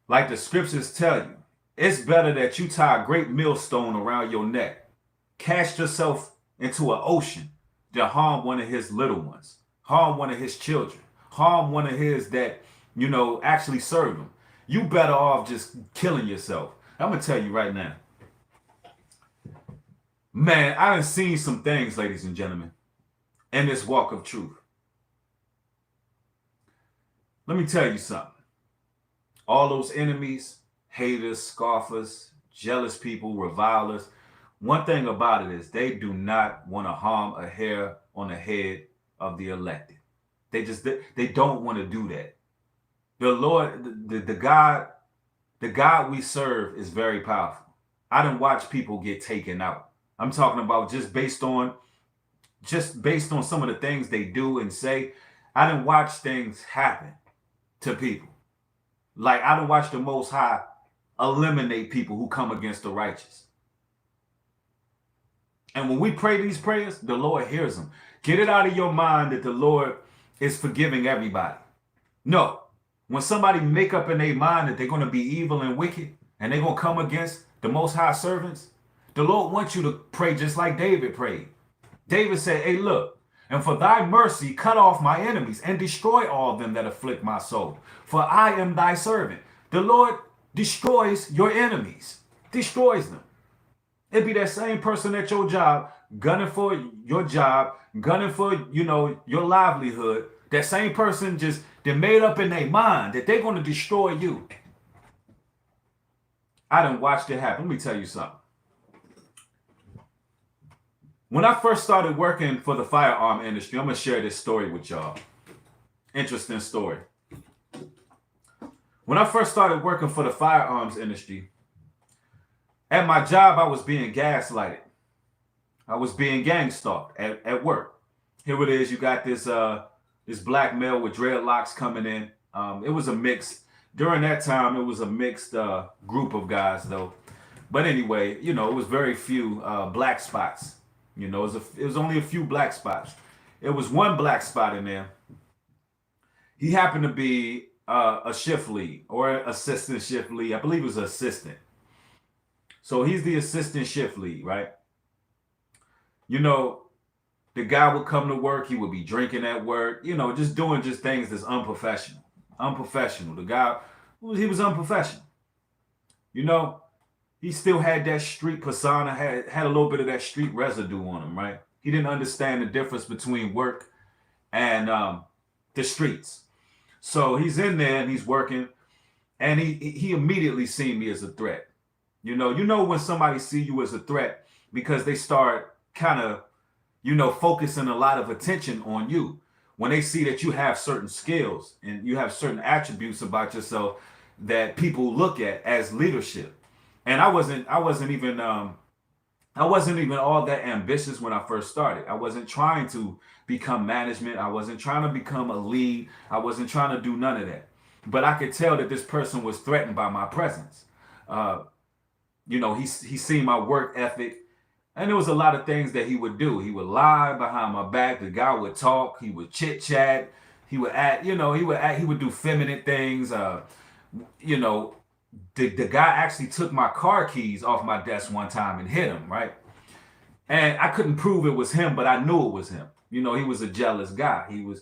like the scriptures tell you, it's better that you tie a great millstone around your neck, cast yourself into an ocean, than harm one of his little ones, harm one of his children, harm one of his that, actually serve him. You better off just killing yourself. I'm going to tell you right now. Man, I done seen some things, ladies and gentlemen, in this walk of truth. Let me tell you something. All those enemies, haters, scoffers, jealous people, revilers, one thing about it is they do not want to harm a hair on the head of the elected. They don't want to do that. The Lord, the God we serve is very powerful. I done watch people get taken out. I'm talking about just based on some of the things they do and say. I done watch things happen to people. Like I done watch the Most High eliminate people who come against the righteous. And when we pray these prayers, the Lord hears them. Get it out of your mind that the Lord is forgiving everybody. No. When somebody make up in their mind that they're going to be evil and wicked and they're going to come against the Most High servants, the Lord wants you to pray just like David prayed. David said, hey, look, and for thy mercy, cut off my enemies and destroy all them that afflict my soul. For I am thy servant. The Lord destroys your enemies, destroys them. It'd be that same person at your job, gunning for your job, gunning for, your livelihood. That same person they made up in their mind that they're going to destroy you. I done watched it happen. Let me tell you something. When I first started working for the firearm industry, I'm going to share this story with y'all. Interesting story. When I first started working for the firearms industry, at my job, I was being gaslighted. I was being gang stalked at work. Here it is. You got this black male with dreadlocks coming in. It was a mix. During that time, it was a mixed group of guys, though. But anyway, it was very few black spots. It was only a few black spots. It was one black spot in there. He happened to be a shift lead or assistant shift lead. I believe it was assistant. So he's the assistant shift lead, right? The guy would come to work. He would be drinking at work, just doing things that's unprofessional. Unprofessional. The guy, he was unprofessional. He still had that street persona, had a little bit of that street residue on him, right? He didn't understand the difference between work and the streets. So he's in there and he's working, and he immediately seen me as a threat. When somebody see you as a threat because they start kind of, focusing a lot of attention on you. When they see that you have certain skills and you have certain attributes about yourself that people look at as leadership. And I wasn't even all that ambitious when I first started. I wasn't trying to become management. I wasn't trying to become a lead. I wasn't trying to do none of that. But I could tell that this person was threatened by my presence. He seen my work ethic. And there was a lot of things that he would do. He would lie behind my back. The guy would talk. He would chit chat. He would act, he would do feminine things. The guy actually took my car keys off my desk one time and hit him, right? And I couldn't prove it was him, but I knew it was him. He was a jealous guy. He was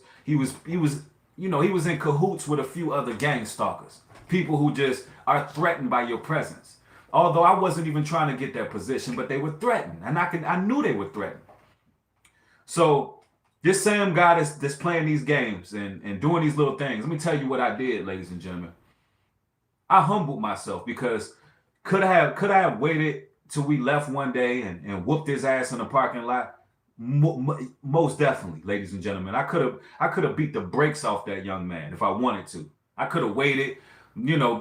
in cahoots with a few other gang stalkers, people who just are threatened by your presence. Although I wasn't even trying to get that position, but they were threatened, and I knew they were threatened. So this same guy that's playing these games and doing these little things, let me tell you what I did, ladies and gentlemen. I humbled myself because could I have waited till we left one day and whooped his ass in the parking lot? Most definitely, ladies and gentlemen. I could have beat the brakes off that young man if I wanted to. I could have waited,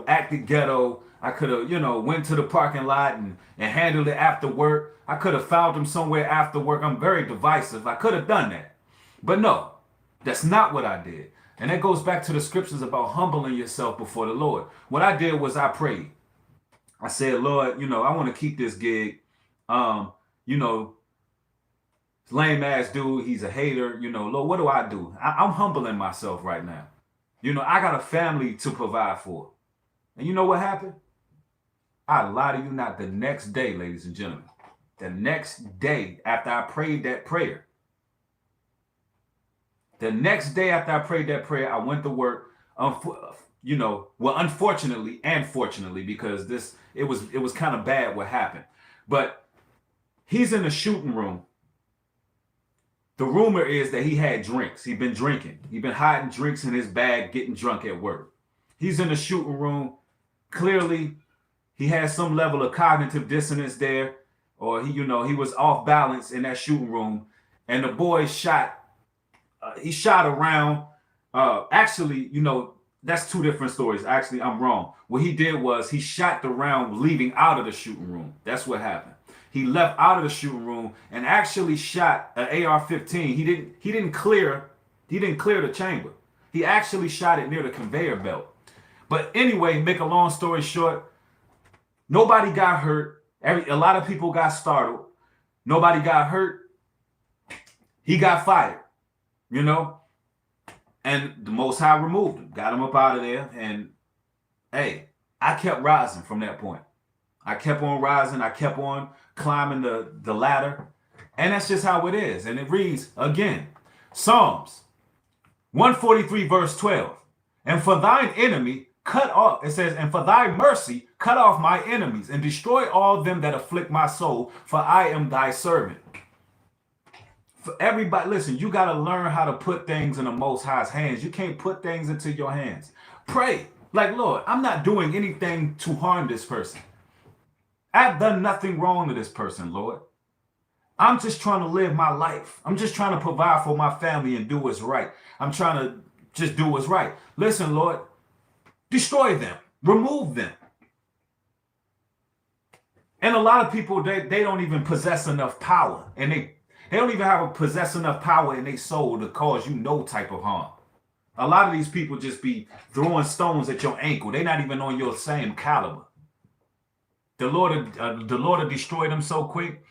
acted ghetto. I could have, went to the parking lot and handled it after work. I could have found him somewhere after work. I'm very divisive. I could have done that. But no, that's not what I did. And that goes back to the scriptures about humbling yourself before the Lord. What I did was I prayed. I said, Lord, I want to keep this gig. Um, you know, lame ass dude, he's a hater. Lord, what do I do? I'm humbling myself right now. I got a family to provide for. And you know what happened? I lie to you not, the next day, ladies and gentlemen. The next day after I prayed that prayer. The next day after I prayed that prayer, I went to work. Unfortunately and fortunately, because it was kind of bad what happened. But he's in the shooting room. The rumor is that he had drinks. He'd been drinking. He'd been hiding drinks in his bag, getting drunk at work. He's in the shooting room. Clearly, he has some level of cognitive dissonance there, or he was off balance in that shooting room, and the boy shot. He shot around. Actually, that's two different stories. Actually, I'm wrong. What he did was he shot the round leaving out of the shooting room. That's what happened. He left out of the shooting room and actually shot an AR-15. He didn't clear the chamber. He actually shot it near the conveyor belt. But anyway, make a long story short, nobody got hurt. A lot of people got startled. Nobody got hurt. He got fired. And the Most High removed him, got him up out of there. And hey, I kept rising from that point. I kept on rising. I kept on climbing the ladder. And that's just how it is. And it reads again, Psalms 143 verse 12. And for thine enemy cut off, it says, and for thy mercy cut off my enemies and destroy all them that afflict my soul, for I am thy servant. For everybody, listen, you got to learn how to put things in the Most High's hands. You can't put things into your hands. Pray. Like, Lord, I'm not doing anything to harm this person. I've done nothing wrong to this person, Lord. I'm just trying to live my life. I'm just trying to provide for my family and do what's right. I'm trying to just do what's right. Listen, Lord, destroy them. Remove them. And a lot of people, they don't even possess enough power. And they don't even possess enough power in their soul to cause you no type of harm. A lot of these people just be throwing stones at your ankle. They're not even on your same caliber. The Lord will destroy them so quick.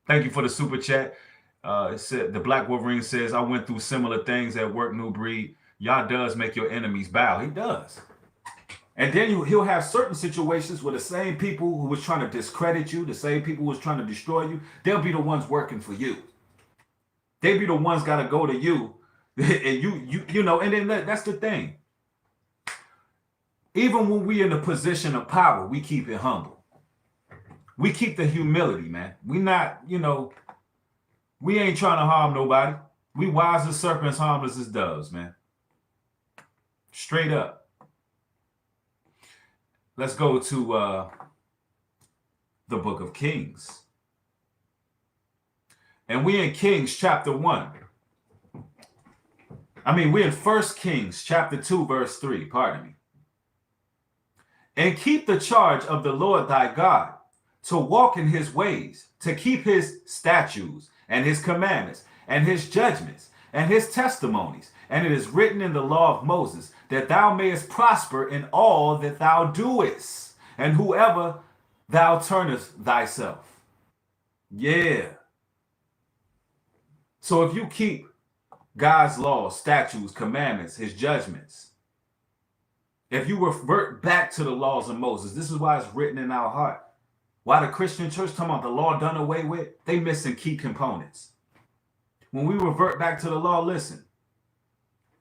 Thank you for the super chat. It said the Black Wolverine says, I went through similar things at work, New Breed. Yah does make your enemies bow. He does. And then he'll have certain situations where the same people who was trying to discredit you, the same people who was trying to destroy you, they'll be the ones working for you. They be the ones got to go to you. And and then that's the thing. Even when we in a position of power, we keep it humble. We keep the humility, man. We not, we ain't trying to harm nobody. We wise as serpents, harmless as doves, man. Straight up. Let's go to the book of Kings. And we in Kings chapter 1. We in 1 Kings chapter 2, verse 3. Pardon me. And keep the charge of the Lord thy God, to walk in his ways, to keep his statutes and his commandments and his judgments and his testimonies. And it is written in the law of Moses, that thou mayest prosper in all that thou doest, and whoever thou turnest thyself. Yeah. So if you keep God's laws, statutes, commandments, his judgments, if you revert back to the laws of Moses, this is why it's written in our heart. Why the Christian church talking about the law done away with, they missing key components. When we revert back to the law, listen,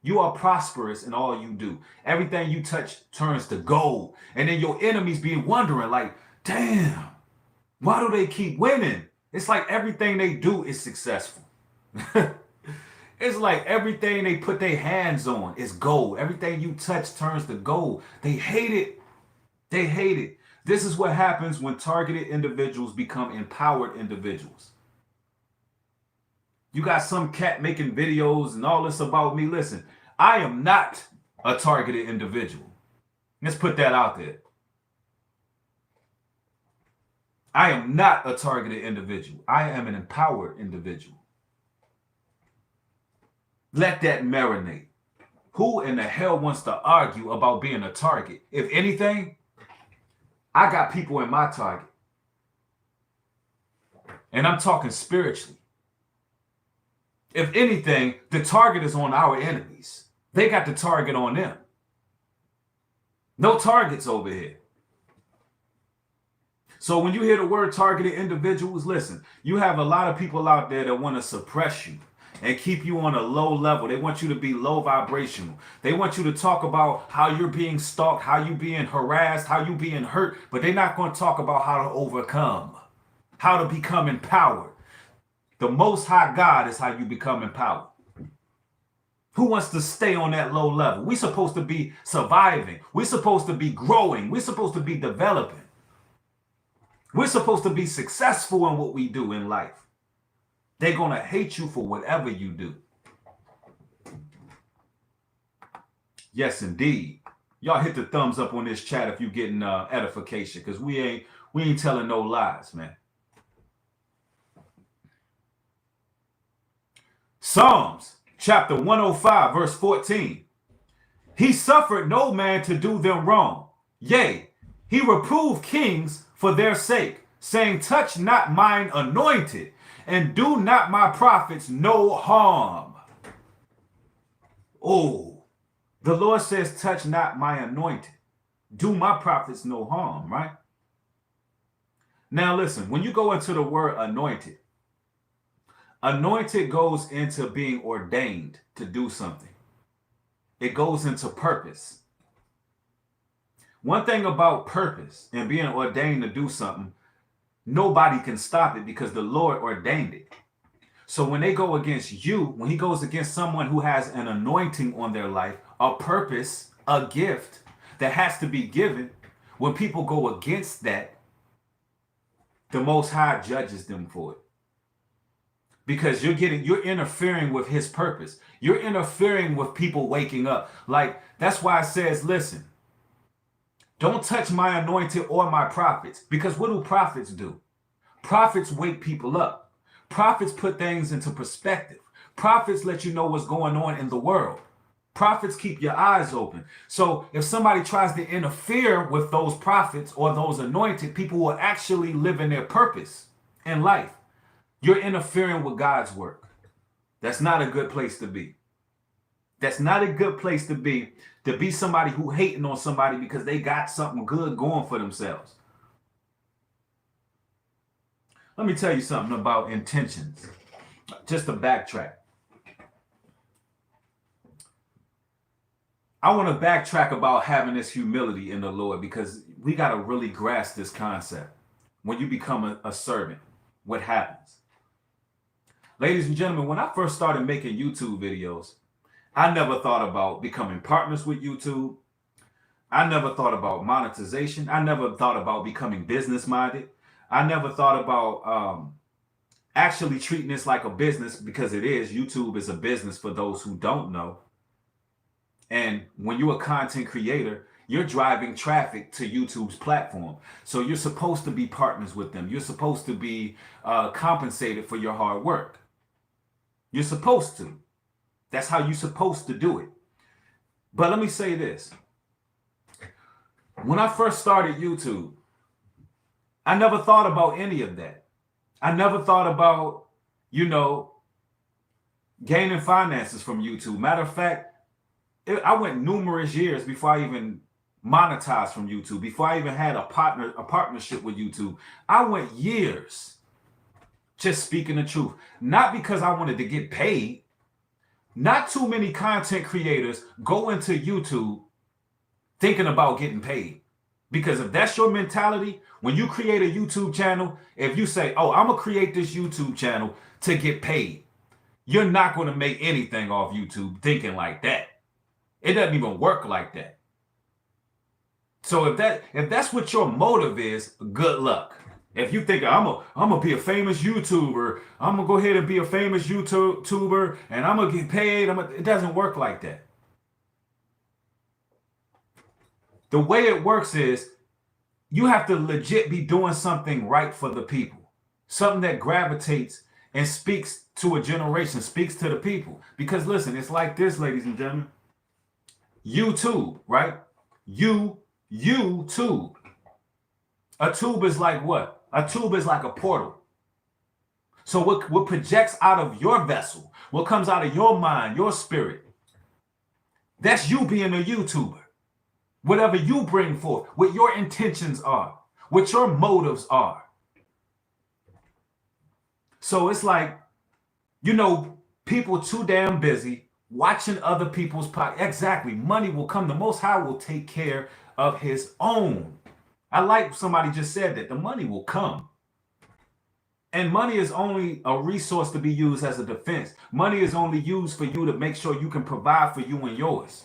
you are prosperous in all you do. Everything you touch turns to gold. And then your enemies be wondering like, damn, why do they keep winning? It's like everything they do is successful. It's like everything they put their hands on is gold. Everything you touch turns to gold. They hate it. They hate it. This is what happens when targeted individuals become empowered individuals. You got some cat making videos and all this about me. Listen, I am not a targeted individual. Let's put that out there. I am not a targeted individual. I am an empowered individual. Let that marinate. Who in the hell wants to argue about being a target? If anything, I got people in my target. And I'm talking spiritually. If anything, the target is on our enemies. They got the target on them. No targets over here. So when you hear the word targeted individuals, listen, you have a lot of people out there that want to suppress you and keep you on a low level. They want you to be low vibrational. They want you to talk about how you're being stalked, how you're being harassed, how you're being hurt, but they're not going to talk about how to overcome, how to become empowered. The Most High God is how you become empowered. Who wants to stay on that low level? We're supposed to be surviving. We're supposed to be growing. We're supposed to be developing. We're supposed to be successful in what we do in life. They're going to hate you for whatever you do. Yes, indeed. Y'all hit the thumbs up on this chat if you're getting edification, because we ain't telling no lies, man. Psalms chapter 105, verse 14. He suffered no man to do them wrong. Yea, he reproved kings for their sake, saying, touch not mine anointed, and do not my prophets no harm. Oh, the Lord says, touch not my anointed. Do my prophets no harm, right? Now listen, when you go into the word anointed, anointed goes into being ordained to do something. It goes into purpose. One thing about purpose and being ordained to do something, nobody can stop it because the Lord ordained it. So when they go against you, when he goes against someone who has an anointing on their life, a purpose, a gift that has to be given, when people go against that, the Most High judges them for it. Because you're interfering with his purpose. You're interfering with people waking up. Like, that's why it says, listen, don't touch my anointed or my prophets. Because what do prophets do? Prophets wake people up. Prophets put things into perspective. Prophets let you know what's going on in the world. Prophets keep your eyes open. So if somebody tries to interfere with those prophets or those anointed, people will actually live in their purpose in life. You're interfering with God's work. That's not a good place to be. That's not a good place to be somebody who hating on somebody because they got something good going for themselves. Let me tell you something about intentions. Just to backtrack. I want to backtrack about having this humility in the Lord, because we got to really grasp this concept. When you become a servant, what happens? Ladies and gentlemen, when I first started making YouTube videos, I never thought about becoming partners with YouTube. I never thought about monetization. I never thought about becoming business minded. I never thought about actually treating this like a business, because it is. YouTube is a business for those who don't know. And when you're a content creator, you're driving traffic to YouTube's platform. So you're supposed to be partners with them. You're supposed to be compensated for your hard work. You're supposed to. That's how you're supposed to do it. But let me say this. When I first started YouTube, I never thought about any of that. I never thought about, gaining finances from YouTube. Matter of fact, I went numerous years before I even monetized from YouTube, before I even had a partnership with YouTube. I went years just speaking the truth. Not because I wanted to get paid. Not too many content creators go into YouTube thinking about getting paid. Because if that's your mentality, when you create a YouTube channel, if you say, oh, I'm going to create this YouTube channel to get paid, you're not going to make anything off YouTube thinking like that. It doesn't even work like that. So if that's what your motive is, good luck. If you think I'm gonna be a famous YouTuber, I'm gonna go ahead and be a famous YouTuber and I'm gonna get paid, it doesn't work like that. The way it works is you have to legit be doing something right for the people. Something that gravitates and speaks to a generation, speaks to the people. Because listen, it's like this, ladies and gentlemen. YouTube, right? YouTube. A tube is like what? A tube is like a portal. So what projects out of your vessel, what comes out of your mind, your spirit, that's you being a YouTuber. Whatever you bring forth, what your intentions are, what your motives are. So it's like, people too damn busy watching other people's Exactly. Money will come. The Most High will take care of his own. I like somebody just said that the money will come. And money is only a resource to be used as a defense. Money is only used for you to make sure you can provide for you and yours.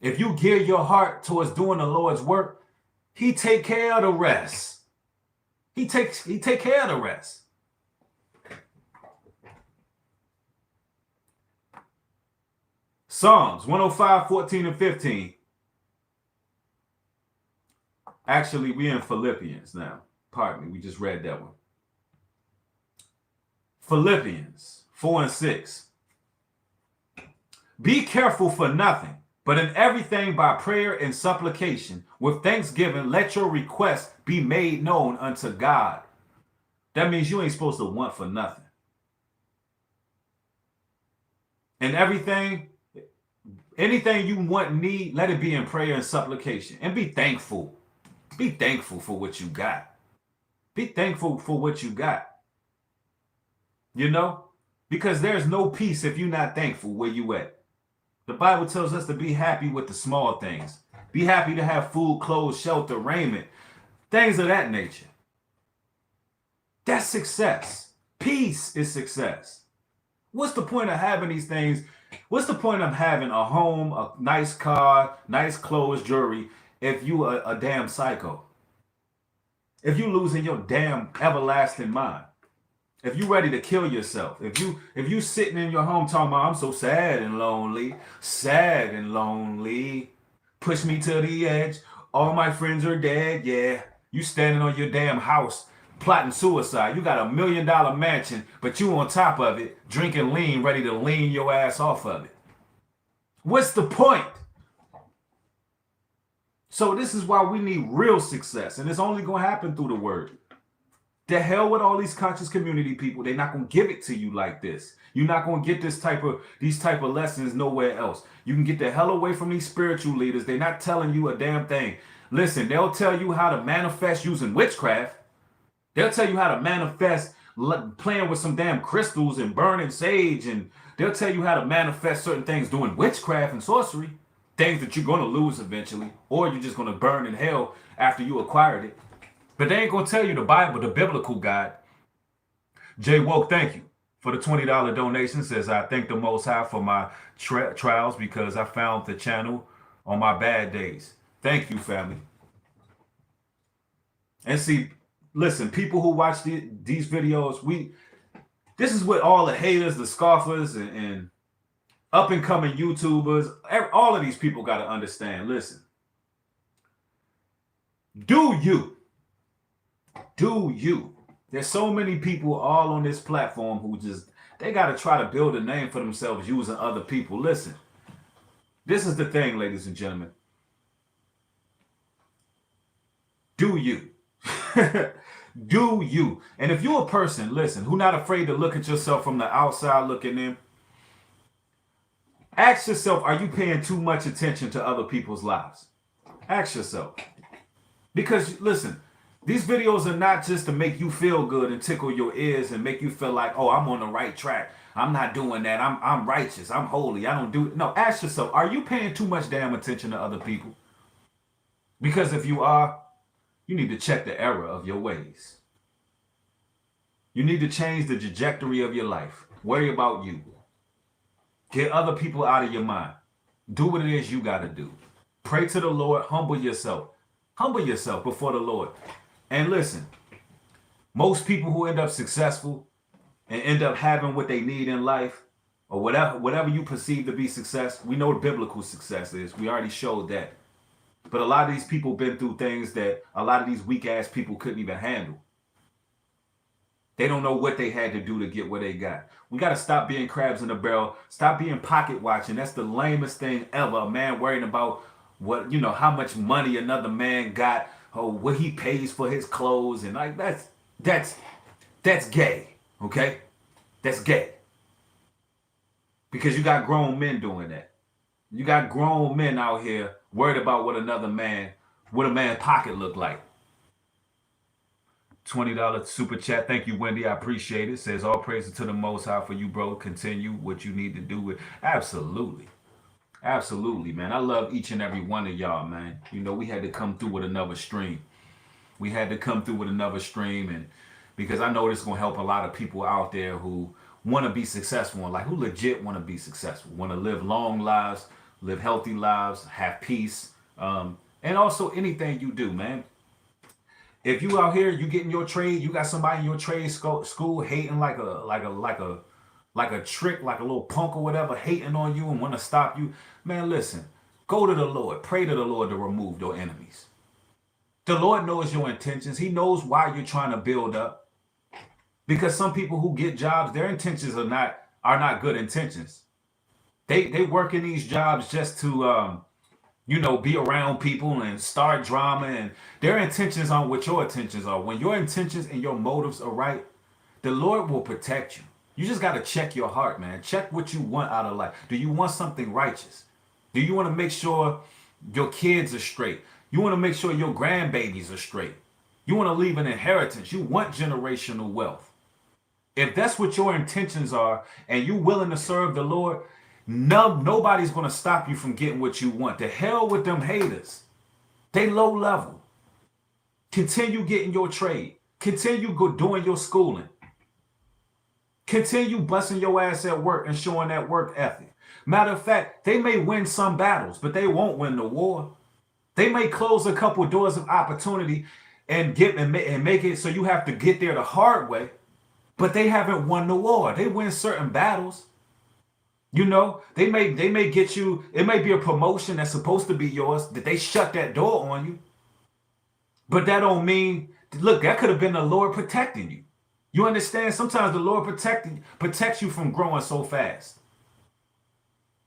If you gear your heart towards doing the Lord's work, he take care of the rest. He take care of the rest. Psalms 105, 14 and 15. Actually, we're in Philippians now. Pardon me, we just read that one. Philippians 4 and 6. Be careful for nothing, but in everything by prayer and supplication, with thanksgiving, let your requests be made known unto God. That means you ain't supposed to want for nothing. And anything you want and need, let it be in prayer and supplication. And be thankful. Be thankful for what you got. Be thankful for what you got. Because there's no peace if you're not thankful where you at. The Bible tells us to be happy with the small things. Be happy to have food, clothes, shelter, raiment, things of that nature. That's success. Peace is success. What's the point of having these things? What's the point of having a home, a nice car, nice clothes, jewelry, if you are a damn psycho? If you losing your damn everlasting mind? If you ready to kill yourself? If you sitting in your home talking about, I'm so sad and lonely, push me to the edge, all my friends are dead, yeah. You standing on your damn house plotting suicide. You got $1 million mansion, but you on top of it, drinking lean, ready to lean your ass off of it. What's the point? So this is why we need real success, and it's only going to happen through the word. The hell with all these conscious community people. They're not going to give it to you like this. You're not going to get these type of lessons nowhere else. You can get the hell away from these spiritual leaders. They're not telling you a damn thing. Listen, they'll tell you how to manifest using witchcraft. They'll tell you how to manifest playing with some damn crystals and burning sage, and they'll tell you how to manifest certain things doing witchcraft and sorcery. Things that you're going to lose eventually, or you're just going to burn in hell after you acquired it. But they ain't going to tell you the Bible, the biblical guide. Jay Woke, thank you for the $20 donation. Says, I thank the Most High for my trials because I found the channel on my bad days. Thank you, family. And see, listen, people who watch these videos, this is what all the haters, the scoffers, and up-and-coming YouTubers, all of these people got to understand. Listen, do you? There's so many people all on this platform who they got to try to build a name for themselves using other people. Listen, this is the thing, ladies and gentlemen. Do you? Do you? And if you're a person, listen, who not afraid to look at yourself from the outside looking in, ask yourself, are you paying too much attention to other people's lives? Ask yourself. Because, listen, these videos are not just to make you feel good and tickle your ears and make you feel like, oh, I'm on the right track. I'm not doing that. I'm righteous. I'm holy. I don't do it. No, ask yourself, are you paying too much damn attention to other people? Because if you are, you need to check the error of your ways. You need to change the trajectory of your life. Worry about you. Get other people out of your mind. Do what it is you got to do. Pray to the Lord. Humble yourself. Humble yourself before the Lord. And listen, most people who end up successful and end up having what they need in life, or whatever you perceive to be success, we know what biblical success is. We already showed that. But a lot of these people been through things that a lot of these weak ass people couldn't even handle. They don't know what they had to do to get where they got. We got to stop being crabs in a barrel. Stop being pocket watching. That's the lamest thing ever. A man worrying about what, how much money another man got, or what he pays for his clothes, and like that's gay. Okay, that's gay. Because you got grown men doing that. You got grown men out here worried about what what a man's pocket look like. $20 super chat. Thank you, Wendy. I appreciate it. Says all praises to the Most High for you, bro. Continue what you need to do with. Absolutely. Absolutely, man. I love each and every one of y'all, man. We had to come through with another stream. We had to come through with another stream, and because I know this is gonna help a lot of people out there who want to be successful and like who legit want to be successful, want to live long lives, live healthy lives, have peace, and also anything you do, man. If you out here, you getting your trade, you got somebody in your trade school hating like a trick, like a little punk or whatever, hating on you and want to stop you, man, listen, go to the Lord, pray to the Lord to remove your enemies. The Lord knows your intentions. He knows why you're trying to build up. Because some people who get jobs, their intentions are not good intentions. They work in these jobs just to be around people and start drama, and their intentions aren't what your intentions are. When your intentions and your motives are right, the Lord will protect you. You just got to check your heart, man. Check what you want out of life. Do you want something righteous? Do you want to make sure your kids are straight? You want to make sure your grandbabies are straight? You want to leave an inheritance? You want generational wealth? If that's what your intentions are and you're willing to serve the Lord, nobody's going to stop you from getting what you want. To hell with them haters. They low level. Continue getting your trade. Continue doing your schooling. Continue busting your ass at work and showing that work ethic. Matter of fact, they may win some battles, but they won't win the war. They may close a couple doors of opportunity and make it so you have to get there the hard way, but they haven't won the war. They win certain battles. They may get you, it may be a promotion that's supposed to be yours, that they shut that door on you. But that don't mean, look, that could have been the Lord protecting you. You understand? Sometimes the Lord protects you from growing so fast.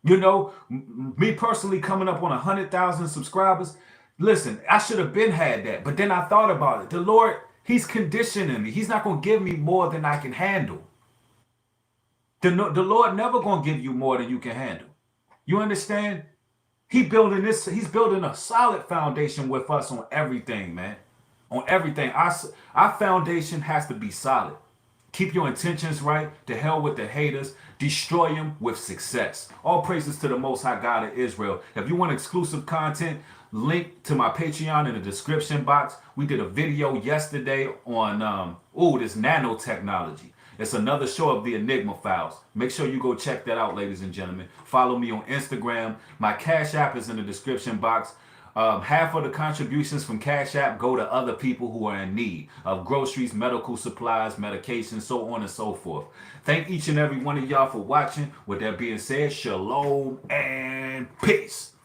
Me personally coming up on 100,000 subscribers, listen, I should have been had that. But then I thought about it. The Lord, he's conditioning me. He's not going to give me more than I can handle. The Lord never going to give you more than you can handle. You understand? He's building a solid foundation with us on everything, man. On everything. Our foundation has to be solid. Keep your intentions right. To hell with the haters. Destroy them with success. All praises to the Most High God of Israel. If you want exclusive content, link to my Patreon in the description box. We did a video yesterday on this nanotechnology. It's another show of the Enigma Files. Make sure you go check that out, ladies and gentlemen. Follow me on Instagram. My Cash App is in the description box. Half of the contributions from Cash App go to other people who are in need of groceries, medical supplies, medications, so on and so forth. Thank each and every one of y'all for watching. With that being said, shalom and peace.